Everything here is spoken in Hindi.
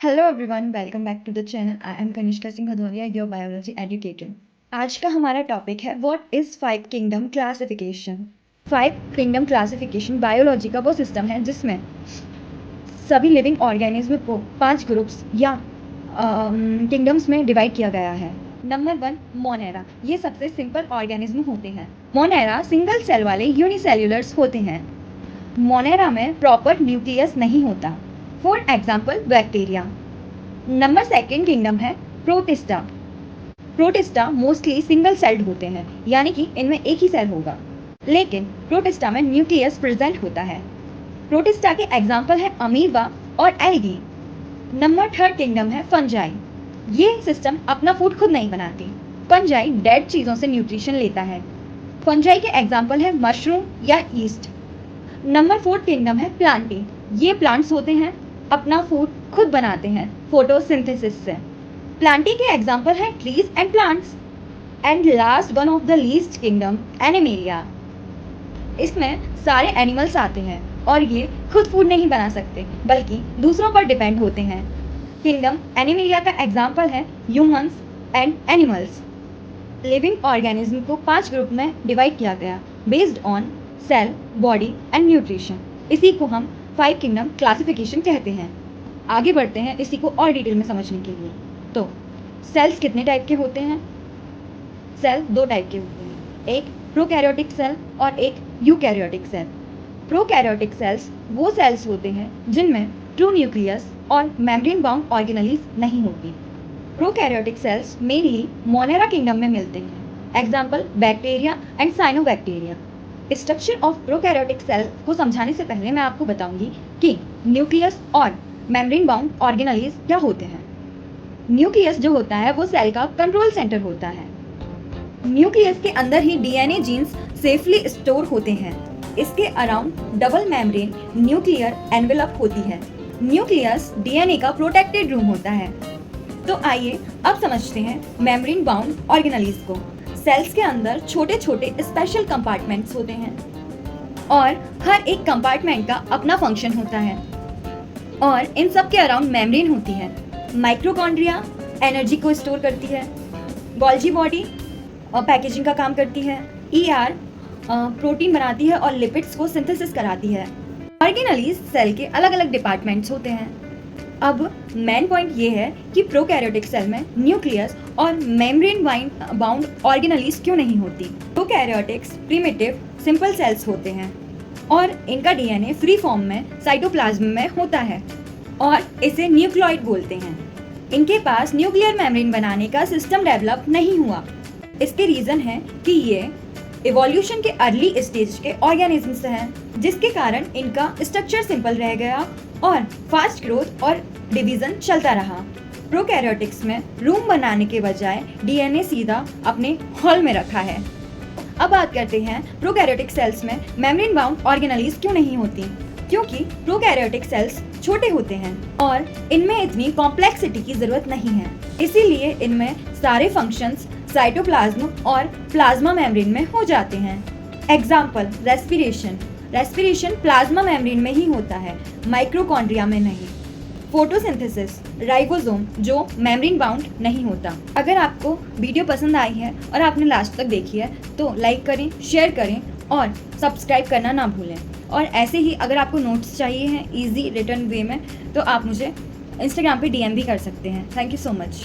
Hello everyone, welcome back to the channel. I am Kanishka Singh Bhadauria, your biology educator. आज का हमारा टॉपिक है what is 5 kingdom classification. 5 kingdom classification biology का वो सिस्टम है जिसमें सभी लिविंग ऑर्गेनिज्म को 5 ग्रुप्स या किंगडम्स में डिवाइड किया गया है। Number 1, Monera. ये सबसे सिंपल ऑर्गेनिज्म होते हैं। मोनेरा सिंगल सेल वाले यूनिसेल्युलर्स होते हैं। मोनेरा में प्रॉपर न्यूक्लियस नहीं होता। For example bacteria. Number 2 kingdom है protista. Protista mostly single celled होते हैं, यानी कि इनमें एक ही सेल होगा, लेकिन प्रोटिस्टा में न्यूक्लियस प्रेजेंट होता है। प्रोटिस्टा के एग्जाम्पल है अमीबा और एल्गी। नंबर 3 किंगडम है फंजाई। ये सिस्टम अपना फूड खुद नहीं बनाती। फंजाई डेड चीज़ों से न्यूट्रिशन लेता है। फंजाई के एग्जाम्पल है मशरूम या ईस्ट। नंबर 4 किंगडम है प्लांटी। ये प्लांट्स होते हैं, अपना फूड खुद बनाते हैं फोटोसिंथेसिस से। प्लांटी के एग्जाम्पल है trees and plants. And last one of the least kingdom animalia. इसमें सारे एनिमल्स आते हैं और ये खुद फूड नहीं बना सकते, बल्कि दूसरों पर डिपेंड होते हैं। किंगडम एनिमेलिया का एग्जाम्पल है humans and animals. Living organism को 5 ग्रुप में डिवाइड किया गया based on sale, body and nutrition. इसी को हम 5 किंगडम क्लासिफिकेशन कहते हैं। आगे बढ़ते हैं इसी को और डिटेल में समझने के लिए। तो सेल्स कितने टाइप के होते हैं? सेल 2 टाइप के होते हैं, एक प्रोकैरियोटिक सेल और एक यूकैरियोटिक सेल। प्रोकैरियोटिक सेल्स वो सेल्स होते हैं जिनमें ट्रू न्यूक्लियस और मेम्ब्रेन बाउंड ऑर्गेनेल्स नहीं होती। Prokaryotic cells mainly Monera kingdom में मिलते हैं। Example bacteria and cyanobacteria. Structure of prokaryotic cell को समझाने से पहले मैं आपको बताऊंगी कि न्यूक्लियस और मेम्ब्रेन बाउंड ऑर्गेनेल्स क्या होते हैं। न्यूक्लियस जो होता है वो सेल का कंट्रोल सेंटर होता है। न्यूक्लियस के अंदर ही डीएनए जीन्स सेफली स्टोर होते हैं। इसके around double membrane nuclear envelope होती है। न्यूक्लियस डीएनए का प्रोटेक्टेड रूम होता है। तो आइए अब समझते हैं मेम्ब्रेन बाउंड ऑर्गेनेल्स को। सेल्स के अंदर छोटे छोटे स्पेशल कंपार्टमेंट्स होते हैं और हर एक कंपार्टमेंट का अपना फंक्शन होता है और इन सब के अराउंड मेम्ब्रेन होती है। माइटोकॉन्ड्रिया एनर्जी को स्टोर करती है। गोल्जी बॉडी पैकेजिंग का काम करती है। ईआर प्रोटीन बनाती है और लिपिड्स को सिंथेसिस कराती है। ऑर्गेनेल्स सेल के अलग अलग डिपार्टमेंट्स होते हैं। अब मेन पॉइंट ये है कि प्रोकैरियोटिक सेल में न्यूक्लियस और मेम्ब्रेन बाउंड ऑर्गेनेल्स क्यों नहीं होती। प्रोकैरियोटिक्स प्रिमिटिव सिंपल सेल्स होते हैं और इनका डीएनए फ्री फॉर्म में साइटोप्लाज्म में होता है और इसे न्यूक्लियोइड बोलते हैं। इनके पास न्यूक्लियर मेम्ब्रेन बनाने का सिस्टम डेवलप नहीं हुआ। इसके रीजन है कि ये इवोल्यूशन के अर्ली स्टेज के ऑर्गेनिजम्स हैं, जिसके कारण इनका स्ट्रक्चर सिंपल रह गया और फास्ट ग्रोथ और डिवीजन चलता रहा। प्रोकैरियोटिक्स में रूम बनाने के बजाय डीएनए सीधा अपने हॉल में रखा है। अब बात करते हैं प्रोकैरियोटिक सेल्स में मेम्ब्रेन बाउंड ऑर्गेनेल्स क्यों नहीं होती। क्योंकि प्रोकैरियोटिक सेल्स छोटे होते हैं और इनमें इतनी कॉम्प्लेक्सिटी की जरूरत नहीं है, इसीलिए इनमें सारे फंक्शंस साइटोप्लाज्म और प्लाज्मा मेम्ब्रेन में हो जाते हैं। Example respiration. Respiration plasma membrane में ही होता है, माइटोकॉन्ड्रिया में नहीं। फोटोसिंथेसिस राइबोसोम जो मेम्ब्रेन बाउंड नहीं होता। अगर आपको वीडियो पसंद आई है और आपने लास्ट तक देखी है तो लाइक करें, शेयर करें और सब्सक्राइब करना ना भूलें। और ऐसे ही अगर आपको नोट्स चाहिए हैं इजी रिटर्न वे में तो आप मुझे इंस्टाग्राम पे डीएम भी कर सकते हैं। Thank you so much.